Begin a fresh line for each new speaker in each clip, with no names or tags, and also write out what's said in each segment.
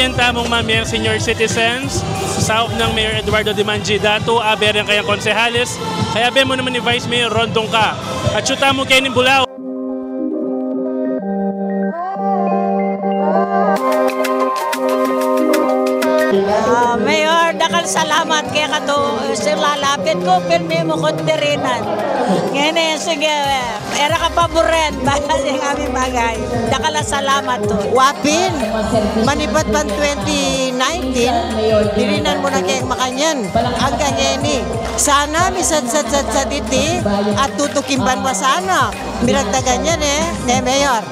Yan tamong mga senior citizens sa south ng Mayor Eduardo Dimanji Dato, aber ang kayang konsehalis, kaya abe mo naman ni Vice Mayor Rondong ka. At syuta mo kayo ng Bulao.
Mayor, dakal salamat kaya kato lalapit ko, pirmi mo konterinan. Ngayon sige, era ka paboren, baka yung aming bagay. Dakal salamat to. Wapin, manipat pan 2019, dirinan mo na kayang makanyan. Hanggang ngayon sana misad-sad sa diti at tutukin mo sana. Miragdagan yan ne Mayor.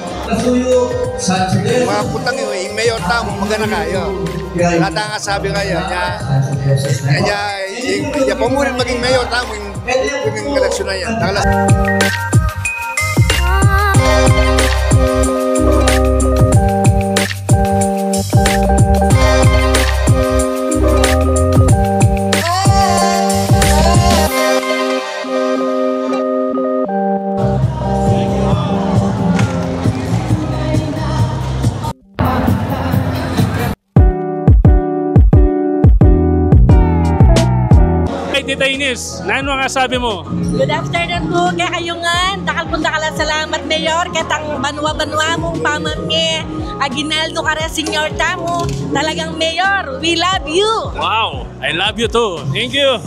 Mga putang yung Mayor tamo, magana kayo. Lahat nga sabi kayo, niya pamurin maging Mayor tamo yung eleksyon na yan.
Tita Ines, nano nga sabi mo?
Good afternoon po, kaya kayungan. Dakal po dakalan salamat, Mayor. Katang banwa-banwa mong pamangke. Aguinaldo ka rin, Senior Tamo. Talagang Mayor, we love you.
Wow, I love you too. Thank you.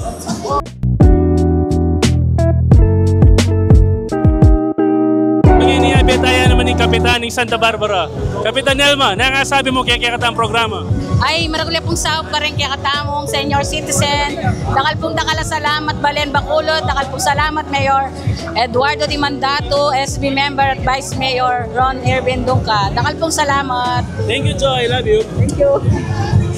Ngayon tayo naman ng Kapitan ng Santa Barbara. Kapitan Nelma, nga sabi mo kaya katang programa?
Ay, maragulya pong saop ka rin kaya katamong senior citizen. Dakal pong dakala salamat, Balen Bacolod. Dakal pong salamat, Mayor Eduardo Dimandato, SB Member at Vice Mayor Ron Irvin Dungka. Dakal pong salamat.
Thank you, Joy. I love you.
Thank you.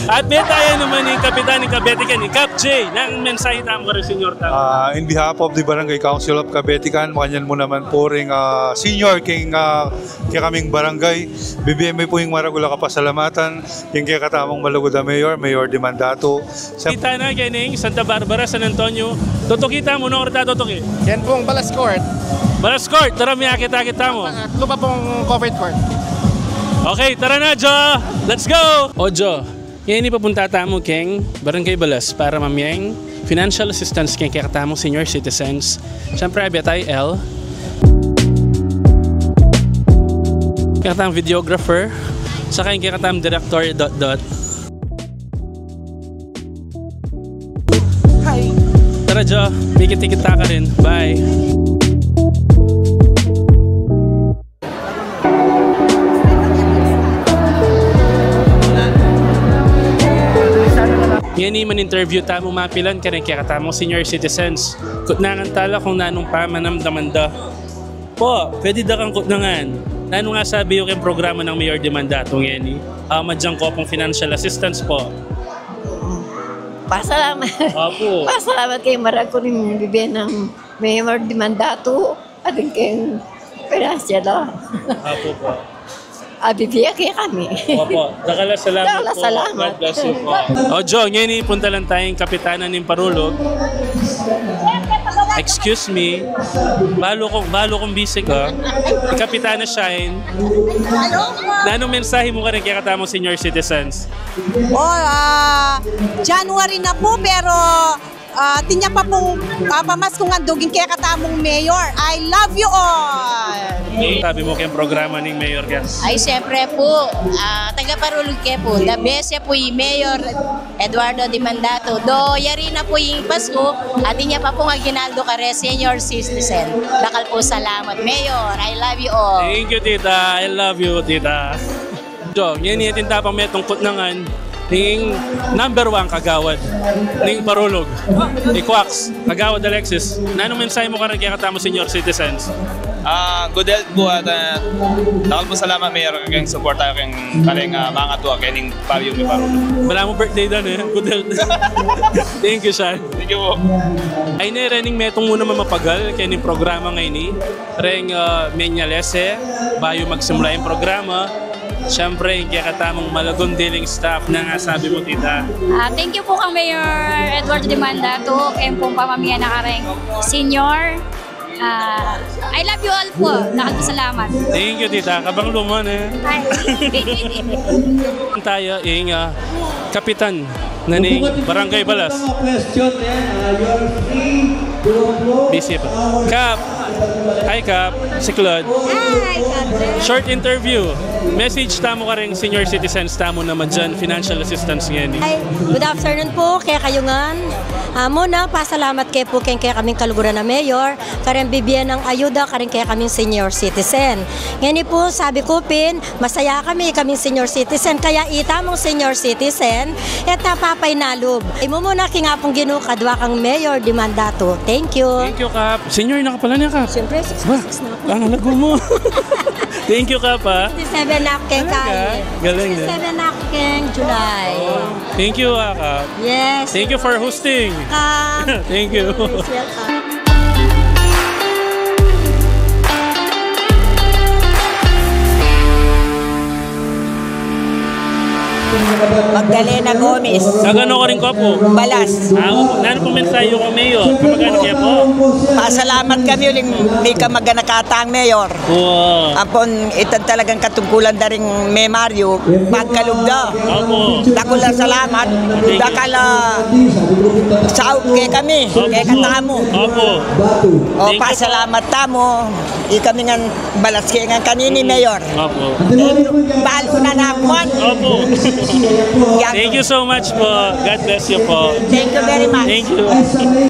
At tayo naman ng Kapitan ng Kabetikan, ni Cap J, ng mensahe tamo ka rin, Senior Tamo.
In behalf of the Barangay Council of Kabetikan, makanyan mo naman po rin senior king kaya kaming barangay. BBM po yung maragula kapasalamatan, yung kaya katamong malugod na Mayor Dimandato.
Kita na kaning Santa Barbara, San Antonio. Totokita mo, no? Orta totoki.
Yan pong Balas Court.
Balas Court, tara miya kita mo.
Lupa pong covered court.
Okay, tara na, Jo! Let's go! O, Jo, yan ipapunta tamo keng Barangay Balas para mamiyang financial assistance keng kaya katamong senior citizens. Siyempre, abiyatay L. Kaya katamong videographer. Saka yung kaya katamong director, ... Hi! Tara, Jo. May kita ka rin. Bye! Yan man interview tamo mapilan ka rin kaya katamong senior citizens. Kutnangan tala kung nanong pa manamdaman da. Po, pwede da kang kutnangan. Nano nga sabi yung programa ng Mayor Dimandato ngayon madyang ko pong financial assistance po.
Pasalamat.
Opo.
Pasalamat kay Marag ko rin bibigyan ng Mayor Dimandato at kayong financial.
Opo po.
Bibigyan kaya kami.
Opo. Dakala salamat po.
Salamat.
God bless you po. O Jo, ngayon punta lang tayong kapitanan ng Parulog. Excuse me. Balo kong busy ka. Kapitana Shine. Nanong mensahe mo ka rin kaya katamong senior citizens?
January na po pero tinya pa pong pamaskong andugin kaya katamong Mayor. I love you all!
Sabi mo kayong programa ng Mayor ka?
Ay, siyempre po, taga-Parulog ke po. The best po yung Mayor Eduardo Dimandato. Do, yari na po yung Pasko at niya pa po Aguinaldo ka rin, senior citizen. Dakal po salamat, Mayor. I love you all.
Thank you, Tita. I love you, Tita. Jo, yan itin tapang may tungkot nangan ning number 1 kagawad ning Parulog ni Quax kagawad Alexis. Nanong mensahe mo ka rin kaya katamo senior citizens?
Good health po at nakal po salamat Mayor kayong support tayo kayong kaling mga tuwa kayong pariyo ni Parulog.
Wala mo birthday doon good health. Thank you, Sean.
Thank you po.
Ay na rening metong muna mapagal kaya ning programa ngayon ring menyalese bayo magsimula yung programa. Siyempre, yung kaya katamong malagong dealing staff na nga sabi mo, tita.
Thank you po kang Mayor Eduardo Dimandato, kayong pong pamamayan na kareng senior. I love you all po. Nakapasalamat.
Thank you, tita. Kabang lumon eh.
Hi.
Tayo, yung kapitan na ni Barangay Balas. Busy pa. Kap. Hi, Kap. Si Claude.
Hi,
Short interview. Message tamo ka rin senior citizens tamo naman dyan, financial assistance ngayon.
Hi, good afternoon po kaya kayungan. Muna, pasalamat kayo po kaya kaming kaluguran na mayor, karang bibigyan ng ayuda, karang kaya kaming senior citizen. Ngayon po, sabi ko pin, masaya kaming senior citizen, kaya itamong senior citizen, at napapay nalub. Imo muna kinga pong ginukadwa kang Mayor Dimandato. Thank you.
Thank you, Kap. Senior na ka pala niya, Kap.
Siyempre, 66 na ako.
Ang halago mo. Thank you, Kap, ha.
67 na ako keng Kay.
Galing din.
67 na ako keng July.
Thank you, Kap.
Yes.
Thank you for hosting. Thank you.
Welcome.
Magdalena Gomez.
Kagano ka rin ko po?
Balas.
Nano po mensayo ko, Mayor? Kapagano kaya po?
Pasalamat kami uling may kamaganakataang mayor.
Wow.
Apon itan talagang katungkulan daring may Mario pagkalugda.
Opo.
Dakula salamat. Dakala saot kay kami. Kay katamo.
Opo.
O pasalamat tamo. Kami nga balas kay nga kanini mayor.
Opo.
Bahal ko na nakuan.
Opo. Thank you so much po. God bless you po.
Thank you very much.
Thank you.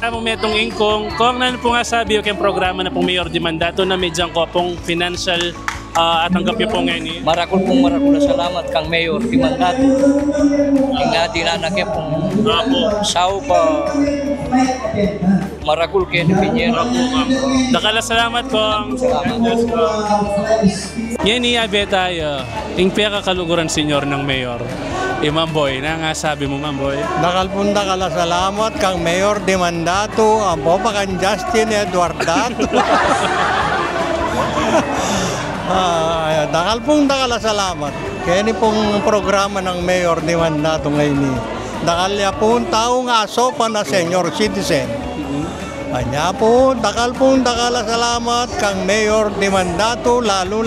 Among metong ingkong, kung nan po nga sabi yung programa na pong Mayor Dimandato na medyang ko pong financial at tanggap niyo po ngayon.
Marakul na salamat kang Mayor Dimandato. Ingati na nakya pong sao pa marakul kayo ni Piñera.
Dakala salamat kong. Yan iabe tayo. Yung peka kaluguran senyor ng Mayor. Ma'am Boy, na nga sabi mo, Ma'am Boy.
Nakalpunda kala salamat kang Mayor Dimandato, ang popa kang Justin Eduardato. Nakalpunda kala salamat. Kaya ni pong programa ng Mayor Dimandato ngayon. Nakalya po tao nga sopa na senior citizen. Kanya po, dakala salamat kang Mayor Dimandato, lalo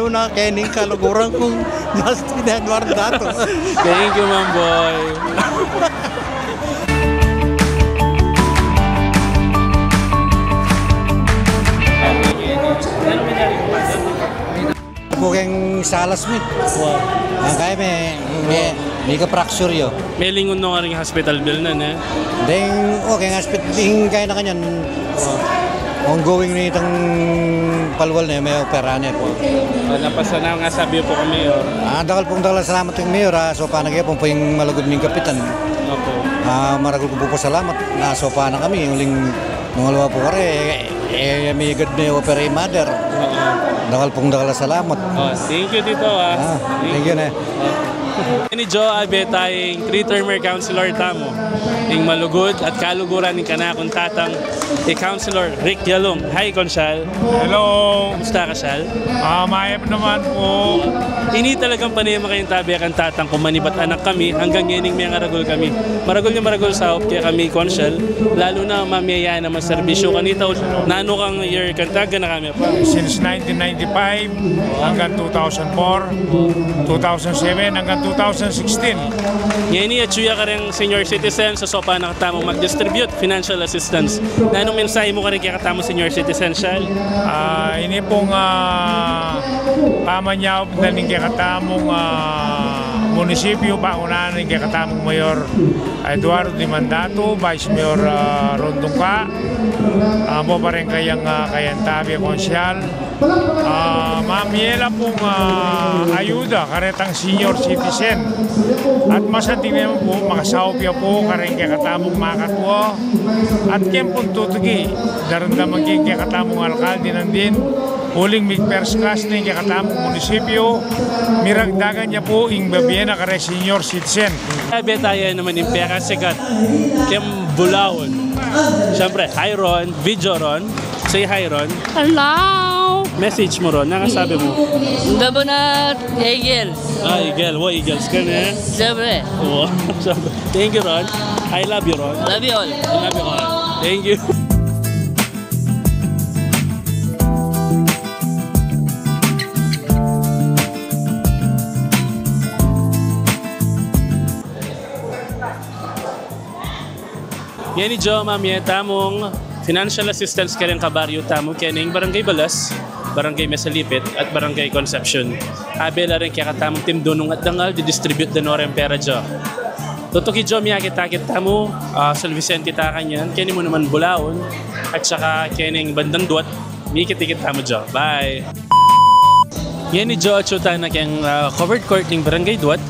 na kening kaluguran kong Justin Eduardato.
Thank you, Ma'am Boy.
Bukeng salas mi. Ang kaya may ka-fracture yo.
May lingon na nga rin hospital bill na na.
Deng okay hospital ding kaya na kanyan. Ongoing na itong palwal na may opera na po.
Napasa na nga sabi po kami Mayor.
Dakal salamat ng Mayor. So panagay po yung malagod ng kapitan.
Opo.
Maragol ko po salamat. Nasopa na kami. Uling mga luwa po kare. May good na opera yung mother. Dakal salamat.
Thank you dito
Thank you na.
Ni Joe Abe tayong 3-termer councilor tamo. Yung malugod at kaluguran ng kanakong tatang Councilor Rick Yalong. Hi, Consyal.
Hello.
Kumusta ka, Syal?
Mayap naman po.
Ini talagang panayama kayong tabi ang tatang kung manibat anak kami hanggang ngayon may maragol kami. Maragol sa hop kaya kami, Consyal. Lalo na mamiyaya naman serbisyo kanita. Nano kang year kantaga na kami pa?
Since 1995 hanggang 2004, 2007 hanggang 2016.
Ngayon atsuya ka rin senior citizen sa sopa na katamong mag-distribute financial assistance. Na anong mensahe mo ka rin kaya katamong senior citizen, Syal?
Ini pong pamanyaw na ning kaya katamong munisipyo, paunahan ning kaya katamong Mayor Eduardo Dimandato, Vice Mayor Rondongka, mo pa rin kayang tabi konsyal. Mamiyela pong ayuda karetang senior citizen at masating naman po makasawpya po kareng kaya katamong makatwa at kaya pong tutugi darandaman kaya katamong alkalde nandin huling migperskas na kaya katamong munisipyo miragdagan niya po ing babiyena kare senior citizen.
Sabi tayo naman yung pera sikat kaya Bulawon. Siyempre, hi Ron, video Ron. Say hi Ron.
Hello!
Message mo ron, nakasabi mo.
Dabo na Eagle.
Eagle. Eagles ka na.
Siyempre.
Thank you, Ron. I love you, Ron.
Love you all.
I love you all. Thank you. Yan ni Joe, mamaya tamong financial assistance ka rin kabaryo tamong kening Barangay Balas, Barangay Mesalipit at Barangay Conception. Abela rin kaya katamong tim dunong at dangal di-distribute din orem pera Joe. Tutuki Joe, miyakit-takit tamo, San Vicente takanyan, kening mo naman Bulaon, at saka kening Bandang Duat, miyakit-tikit tamo Joe. Bye! Yan ni Joe at Chuta na kayang covered court ng Barangay Duat.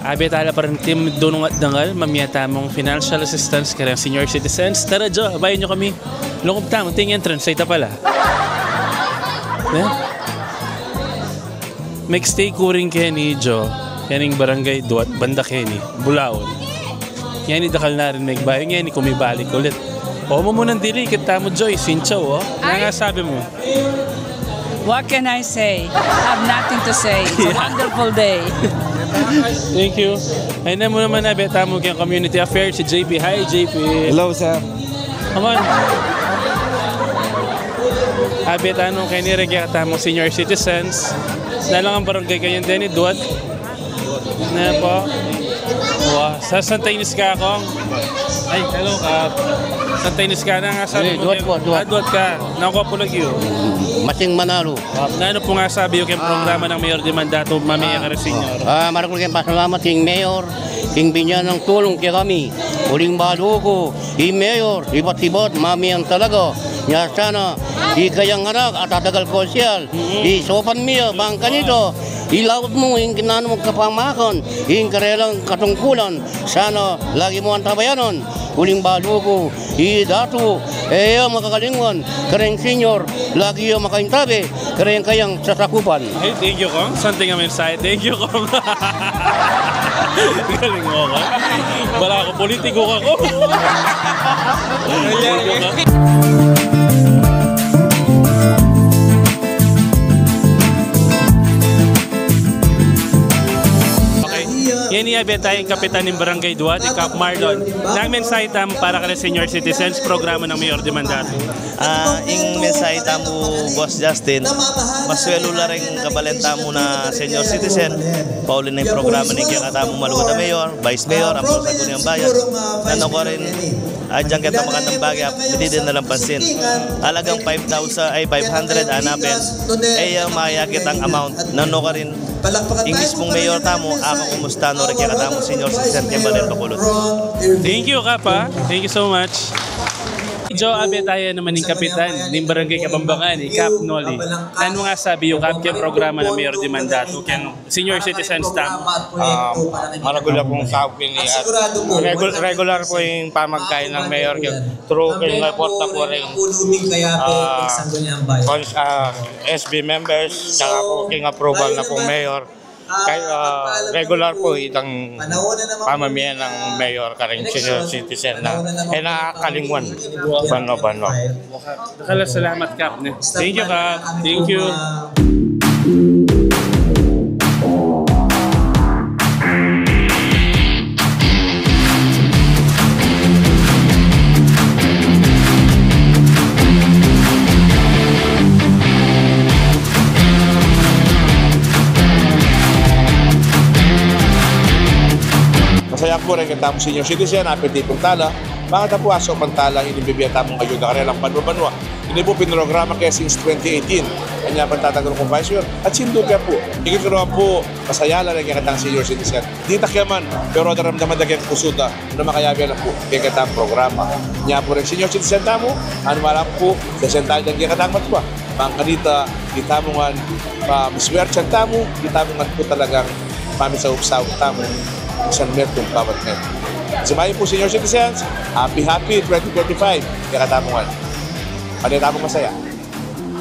Abi tala pa rin team dunong at dangal, mamiyata mong financial assistance kaya senior citizens. Tara Jo, abayin nyo kami. Lungkop tamo, ting entrance, sa ita pala. Make stay ko rin kaya ni Jo, yaning Barangay Duat, Banda Kenny, Bulaon. Yan ni dakal na rin may bayo, yan ni kumibalik ulit. O mo munang dili, kita mo Joy, Sinchaw, o. Nangasabi mo.
What can I say? I have nothing to say. It's a wonderful day.
Thank you. Ayun na mo naman na beta mo kayong community affairs si JP. Hi JP.
Hello sir.
Come on. Beta anong kayo niregata mo senior citizens. Nalang ang barangay kanyan din ni Duat. Na po. Wow. Sa Santa Ines ka akong. Ay, hello ka. Santa Ines ka na nga sabi mo. Duat ka. Nakuha po lagi yun.
Masing Manalo.
Na ano po nga sabi yung programa ng Mayor Dimandato, mamaya ka rin senyor?
Maraming kayong pasalamat king Mayor, king binyan ng tulong kaya kami. Uling balo ko, Mayor, ibat-ibat, mamiyang talaga. Nya sana, kayang anak at atagal kosyal. Sopan miya, bangka nito. Ilawad mo yung kinano mong kapamakan, yung karelang katungkulan. Sana, lagi mo ang tabayanon. Uling balo ko, dato, makakalingon, kareng senyor, lagi yung makaintabi, kareng kayang sasakupan.
Hey, thank you, Kong. Something I'm inside. Thank you, Kong. Galing mo, Kong. Wala ako, politiko ka, Kong. Thank you, Kong. Yan niya tayong kapitan ng Barangay Duat, Kap Marlon. Nang mensahe tam para ka senior citizens, programa ng Mayor Dimandato.
Ing mensahe tamo, Boss Justin, maswelo la rin kabalenta mo na senior citizen, paulin na yung programa ng kaya katamo malugod na Mayor, Vice Mayor, ang sa ng bayan. Nano ko rin, adyan kita makatang bagay, hindi din nalang pansin. Halagang 500 hanapin, ay makayakit ang amount. Nano ka rin, yung mismong Mayor tamo, ako kumusta no rin kaya katamo senior citizen kaya balin pakulot.
Thank you, Kapa. Thank you so much. Joe, abe tayo naman ng kapitan ng Barangay Kabambangan, Kap Noli. Ano nga sabi yung Kap kaya programa ng Mayor Dimandato kaya senior citizens tamo?
Maragular pong saupin ni at regular po yung pamagkain ng Mayor through kayong report na po rin SB members saka po king approval na po Mayor. Regular po itang pamamayan ng Mayor karing senior citizen na nakakalingwan bano-bano.
Salamat Kap. Thank you Kap. Thank you.
Masaya po rin katamo senior citizen, apetitong tala, mga tapo aso pantala, inibibiyata mong ayuda karelang banwa-banwa. Hindi po pinrograma kaya since 2018. Kanya pantatagal kong vice mayor. At sinduga po, ikikirawan po, masaya lang rin katang senior citizen. Di takyaman, pero daramdaman na kayang kusuda na makayabi lang po kaya katang programa. Kanya po rin senior citizen tamo, ano malang po, sasentay lang kaya katang matwa. Pangkanita, kita mo nga, miswerchan tamo, kita mo nga po talagang pamisawag-sawag tamo. Isang metong bawat metro. Simayin po senior citizens, happy 2025. Kaya katamungan. Panitamong masaya.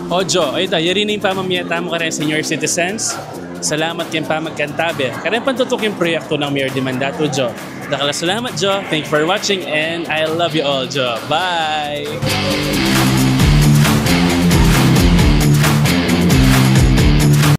Ojo, ay tayo rin yung pamamiyata mo ka rin senior citizens. Salamat kayong pamagkantabi. Kaya pantutok yung proyekto ng Mayor Dimandato, Jo. Salamat, Jo. Thank you for watching and I love you all, Jo. Bye!